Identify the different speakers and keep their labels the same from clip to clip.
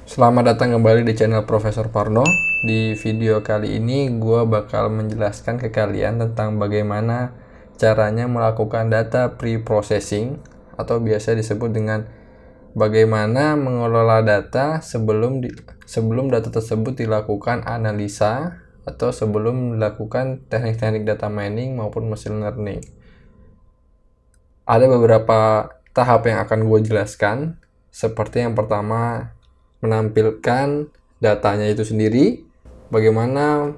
Speaker 1: Selamat datang kembali di channel Profesor Parno. Di video kali ini gue bakal menjelaskan ke kalian tentang bagaimana caranya melakukan data pre-processing atau biasa disebut dengan bagaimana mengelola data sebelum data tersebut dilakukan analisa atau sebelum dilakukan teknik-teknik data mining maupun machine learning. Ada beberapa tahap yang akan gue jelaskan, seperti yang pertama menampilkan datanya itu sendiri, bagaimana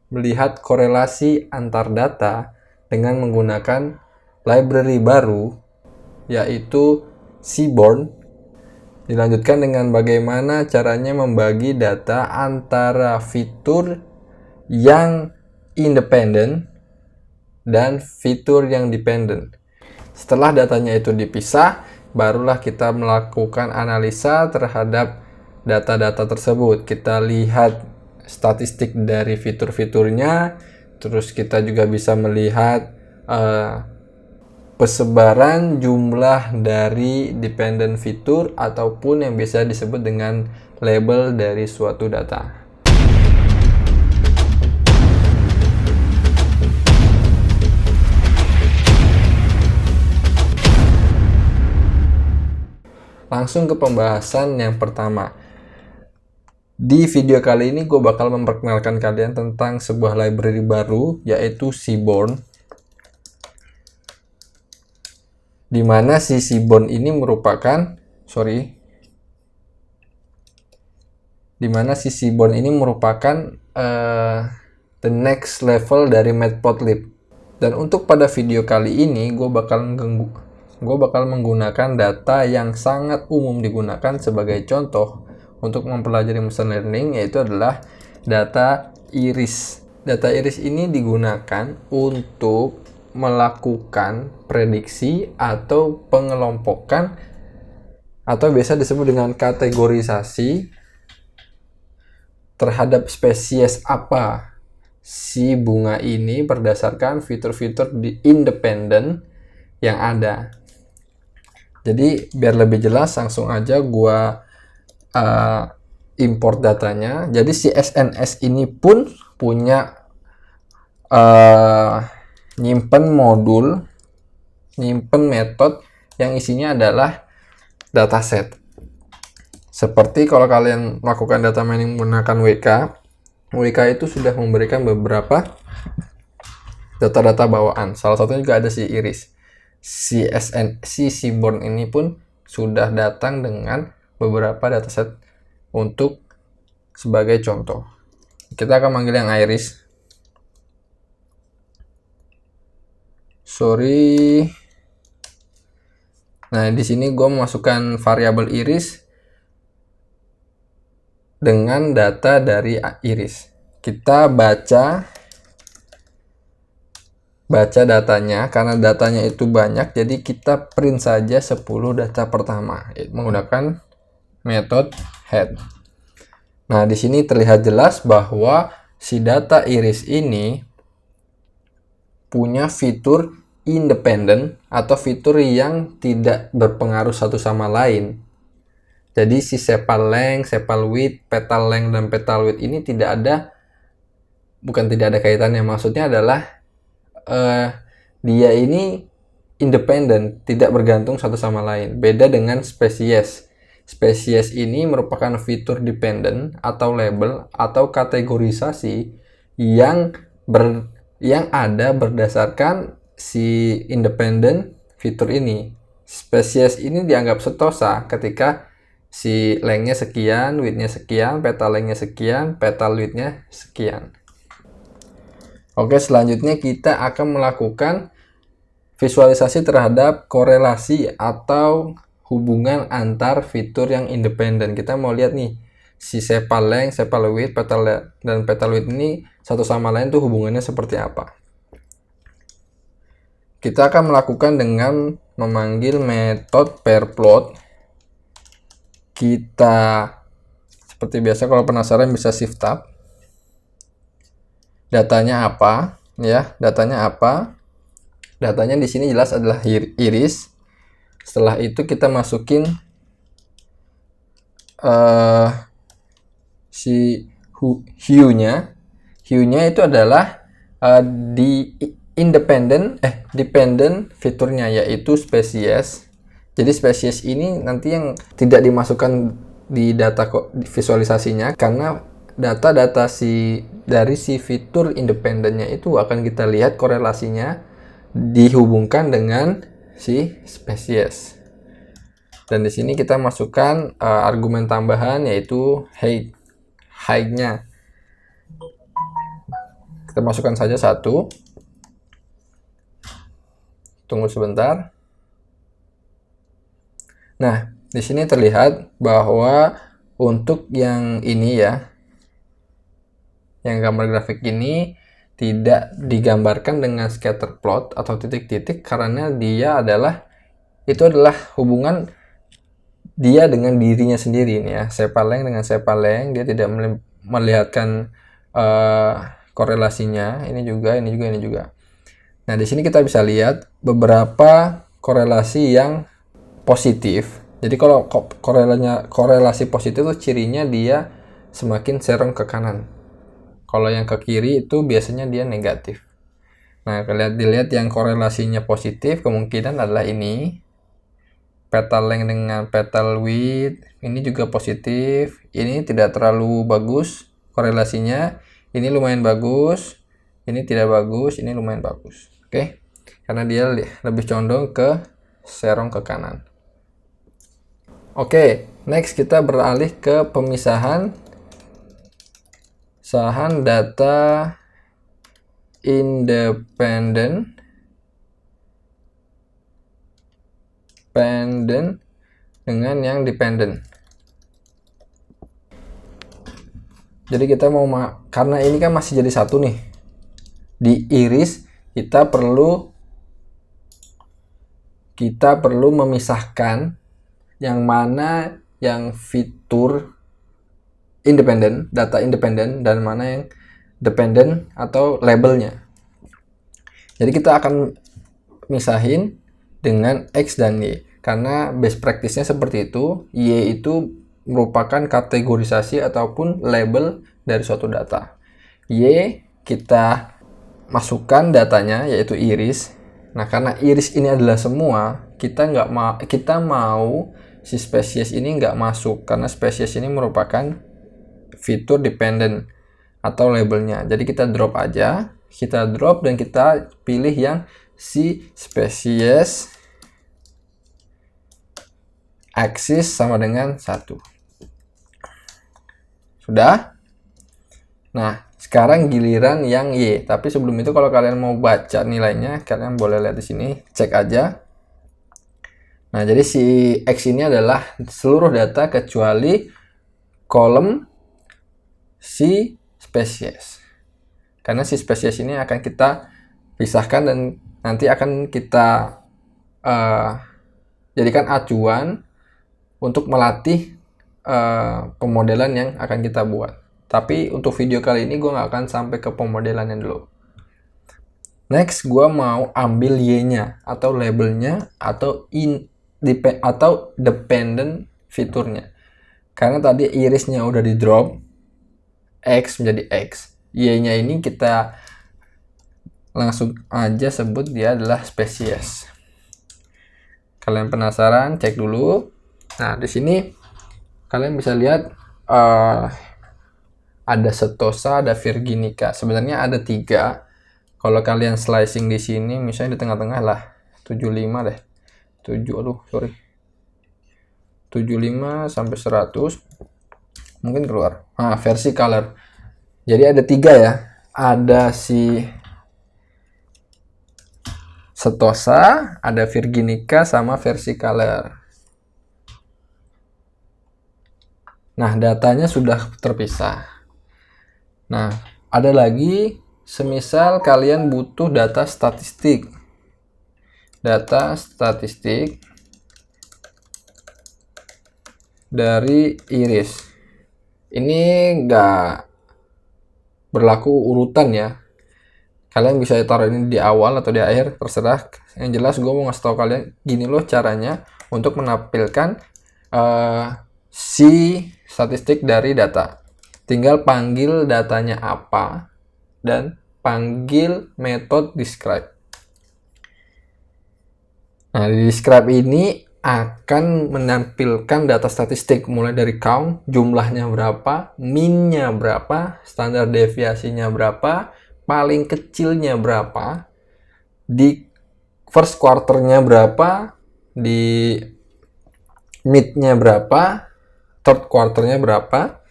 Speaker 1: melihat korelasi antar data dengan menggunakan library baru yaitu Seaborn. Dilanjutkan dengan bagaimana caranya membagi data antara fitur yang independen dan fitur yang dependent. Setelah datanya itu dipisah, barulah kita melakukan analisa terhadap data-data tersebut. Kita lihat statistik dari fitur-fiturnya, terus kita juga bisa melihat persebaran jumlah dari dependent fitur ataupun yang bisa disebut dengan label dari suatu data. Langsung ke pembahasan yang pertama. Di video kali ini gue bakal memperkenalkan kalian tentang sebuah library baru yaitu Seaborn. Dimana si Seaborn ini merupakan the next level dari Matplotlib. Dan untuk pada video kali ini gue bakal menggunakan data yang sangat umum digunakan sebagai contoh untuk mempelajari machine learning, yaitu adalah data iris. Data iris ini digunakan untuk melakukan prediksi atau pengelompokan atau biasa disebut dengan kategorisasi terhadap spesies apa si bunga ini berdasarkan fitur-fitur di independen yang ada. Jadi biar lebih jelas langsung aja gua import datanya. Jadi si SNS ini pun punya nyimpen metode yang isinya adalah dataset. Seperti kalau kalian melakukan data mining menggunakan WK itu sudah memberikan beberapa data-data bawaan. Salah satunya juga ada si iris. Si Seaborn ini pun sudah datang dengan beberapa dataset untuk sebagai contoh. Kita akan manggil yang iris. Nah, di sini gue memasukkan variabel iris dengan data dari iris. Kita baca datanya, karena datanya itu banyak, jadi kita print saja 10 data pertama menggunakan metode head. Nah, di sini terlihat jelas bahwa si data iris ini punya fitur independen atau fitur yang tidak berpengaruh satu sama lain. Jadi si sepal length, sepal width, petal length, dan petal width ini tidak ada kaitannya. Maksudnya adalah dia ini independen, tidak bergantung satu sama lain. Beda dengan spesies. Spesies ini merupakan fitur dependent atau label atau kategorisasi yang ada berdasarkan si independent fitur ini. Spesies ini dianggap setosa ketika si lengthnya sekian, widthnya sekian, petal lengthnya sekian, petal widthnya sekian. Oke, selanjutnya kita akan melakukan visualisasi terhadap korelasi atau hubungan antar fitur yang independen. Kita mau lihat nih, si sepal length, sepal width, dan petal width ini satu sama lain tuh hubungannya seperti apa. Kita akan melakukan dengan memanggil metode pairplot. Kita seperti biasa kalau penasaran bisa shift tab. Datanya apa? Ya, datanya apa? Datanya di sini jelas adalah iris. Setelah itu kita masukin eh, si hue-nya itu adalah di dependent fiturnya, yaitu spesies. Jadi spesies ini nanti yang tidak dimasukkan di data visualisasinya, karena data-data dari si fitur independennya itu akan kita lihat korelasinya dihubungkan dengan si spesies. Dan di sini kita masukkan argumen tambahan, yaitu height-nya. Kita masukkan saja 1. Tunggu sebentar. Nah, di sini terlihat bahwa untuk yang ini ya, yang gambar grafik ini tidak digambarkan dengan scatter plot atau titik-titik, karena itu adalah hubungan dia dengan dirinya sendiri nih ya, sepaleng dengan sepaleng, dia tidak melihatkan korelasinya, ini juga. Nah, di sini kita bisa lihat beberapa korelasi yang positif. Jadi kalau korelasi positif itu cirinya dia semakin serong ke kanan. Kalau yang ke kiri itu biasanya dia negatif. Nah, dilihat yang korelasinya positif, kemungkinan adalah ini. Petal length dengan petal width, ini juga positif. Ini tidak terlalu bagus korelasinya. Ini lumayan bagus. Ini tidak bagus, ini lumayan bagus. Oke. Karena dia lebih condong ke serong ke kanan. Oke, next kita beralih ke pemisahan data independent dengan yang dependent. Jadi kita karena ini kan masih jadi satu nih, di iris kita perlu memisahkan yang mana yang fitur independen, data independen, dan mana yang dependent atau labelnya. Jadi kita akan misahin dengan X dan Y, karena best practice-nya seperti itu. Y itu merupakan kategorisasi ataupun label dari suatu data. Y kita masukkan datanya, yaitu iris. Nah, karena iris ini adalah semua, kita mau si spesies ini nggak masuk, karena spesies ini merupakan fitur dependent atau labelnya. Jadi kita drop aja, dan kita pilih yang si spesies axis sama dengan 1. Sudah? Nah, sekarang giliran yang Y. Tapi sebelum itu, kalau kalian mau baca nilainya, kalian boleh lihat di sini, cek aja. Nah, jadi si X ini adalah seluruh data kecuali kolom si spesies. Karena si spesies ini akan kita pisahkan dan nanti akan kita jadikan acuan untuk melatih pemodelan yang akan kita buat. Tapi untuk video kali ini gue nggak akan sampai ke pemodelannya dulu. Next, gue mau ambil Y-nya atau labelnya atau dependent fiturnya. Karena tadi irisnya udah di drop, X menjadi X. Y-nya ini kita langsung aja sebut dia adalah spesies. Kalian penasaran? Cek dulu. Nah, di sini kalian bisa lihat ada setosa, ada virginica. Sebenarnya ada 3. Kalau kalian slicing di sini, misalnya di tengah-tengah lah, 75 deh. 75 sampai 100. Mungkin keluar. Nah, versi color. Jadi ada 3 ya. Ada si setosa, ada virginica, sama versi color. Nah, datanya sudah terpisah. Nah, ada lagi, semisal kalian butuh data statistik. Dari iris. Ini nggak berlaku urutan ya. Kalian bisa taruh ini di awal atau di akhir, terserah. Yang jelas gue mau ngasih tahu kalian, gini loh caranya untuk menampilkan si statistik dari data. Tinggal panggil datanya apa dan panggil method describe. Nah, di describe ini akan menampilkan data statistik mulai dari count, jumlahnya berapa, min-nya berapa, standar deviasinya berapa, paling kecilnya berapa, di first quarter-nya berapa, di mid-nya berapa, third quarter-nya berapa,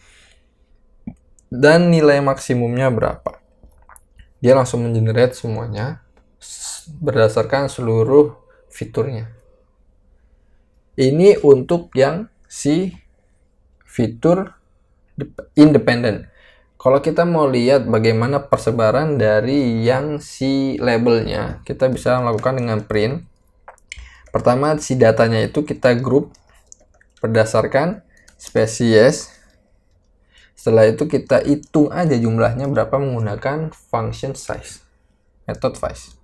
Speaker 1: dan nilai maksimumnya berapa. Dia langsung mengenerate semuanya berdasarkan seluruh fiturnya. Ini untuk yang si fitur independen. Kalau kita mau lihat bagaimana persebaran dari yang si labelnya, kita bisa melakukan dengan print. Pertama, si datanya itu kita grup berdasarkan spesies. Setelah itu kita hitung aja jumlahnya berapa menggunakan function size, method size.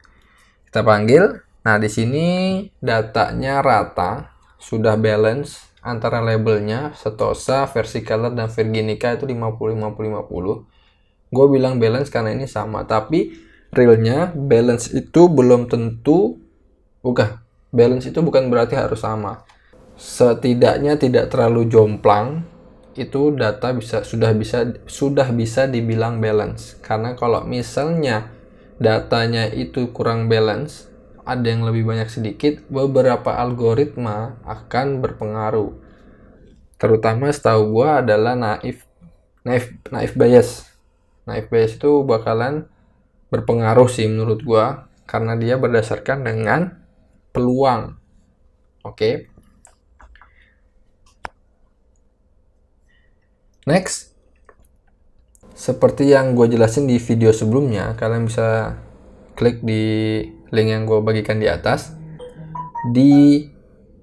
Speaker 1: Kita panggil. Nah, di sini datanya rata, sudah balance antara labelnya Setosa, Versicolor, dan Virginica itu 50-50-50. Gue bilang balance karena ini sama, tapi realnya balance itu belum tentu. Balance itu bukan berarti harus sama. Setidaknya tidak terlalu jomplang. Itu data sudah bisa dibilang balance. Karena kalau misalnya datanya itu kurang balance, ada yang lebih banyak sedikit, beberapa algoritma akan berpengaruh. Terutama setahu gua adalah naive bias. Naive bias itu bakalan berpengaruh sih menurut gua, karena dia berdasarkan dengan peluang. Oke. Next, seperti yang gue jelasin di video sebelumnya, kalian bisa klik di link yang gue bagikan di atas. Di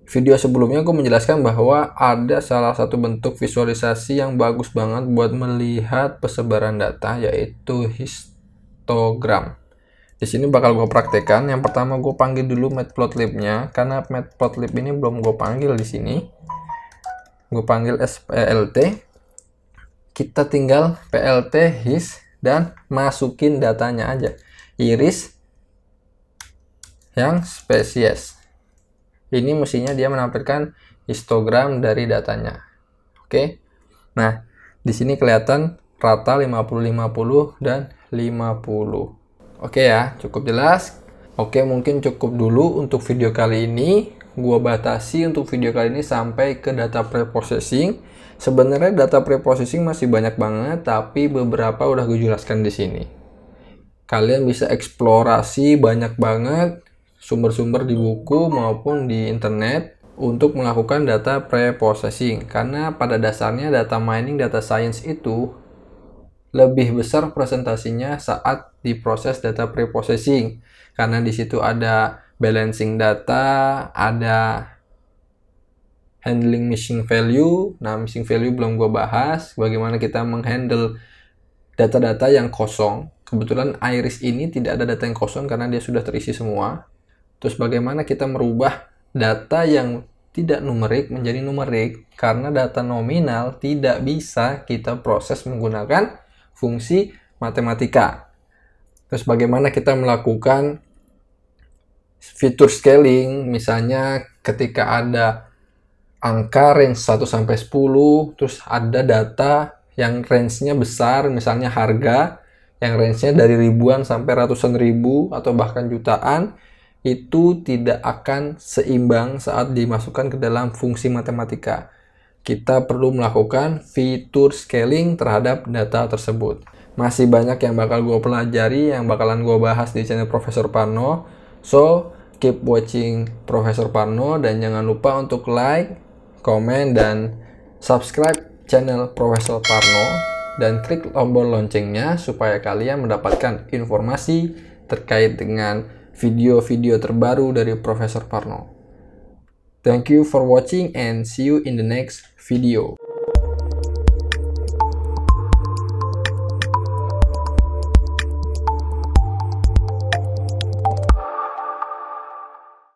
Speaker 1: video sebelumnya gue menjelaskan bahwa ada salah satu bentuk visualisasi yang bagus banget buat melihat persebaran data, yaitu histogram. Di sini bakal gue praktekkan. Yang pertama gue panggil dulu matplotlib-nya, karena matplotlib ini belum gue panggil di sini. Gue panggil splt. Kita tinggal plt his dan masukin datanya aja, iris yang spesies. Ini mestinya dia menampilkan histogram dari datanya. Oke. Nah, di sini kelihatan rata 50-50 dan 50. Oke ya, cukup jelas. Oke, mungkin cukup dulu untuk video kali ini. Gua batasi untuk video kali ini sampai ke data preprocessing. Sebenarnya data preprocessing masih banyak banget, tapi beberapa udah gue jelaskan di sini. Kalian bisa eksplorasi banyak banget sumber-sumber di buku maupun di internet untuk melakukan data preprocessing. Karena pada dasarnya data mining, data science itu lebih besar presentasinya saat diproses data preprocessing. Karena di situ ada balancing data, ada handling missing value. Nah, missing value belum gue bahas. Bagaimana kita menghandle data-data yang kosong. Kebetulan iris ini tidak ada data yang kosong karena dia sudah terisi semua. Terus bagaimana kita merubah data yang tidak numerik menjadi numerik. Karena data nominal tidak bisa kita proses menggunakan fungsi matematika. Terus bagaimana kita melakukan fitur scaling. Misalnya ketika ada angka range 1 sampai 10, terus ada data yang range-nya besar, misalnya harga yang range-nya dari ribuan sampai ratusan ribu atau bahkan jutaan, itu tidak akan seimbang saat dimasukkan ke dalam fungsi matematika. Kita perlu melakukan fitur scaling terhadap data tersebut. Masih banyak yang bakal gue pelajari, yang bakalan gue bahas di channel Profesor Parno. So, keep watching Profesor Parno dan jangan lupa untuk like, komen, dan subscribe channel Profesor Parno dan klik tombol loncengnya supaya kalian mendapatkan informasi terkait dengan video-video terbaru dari Profesor Parno. Thank you for watching and see you in the next video.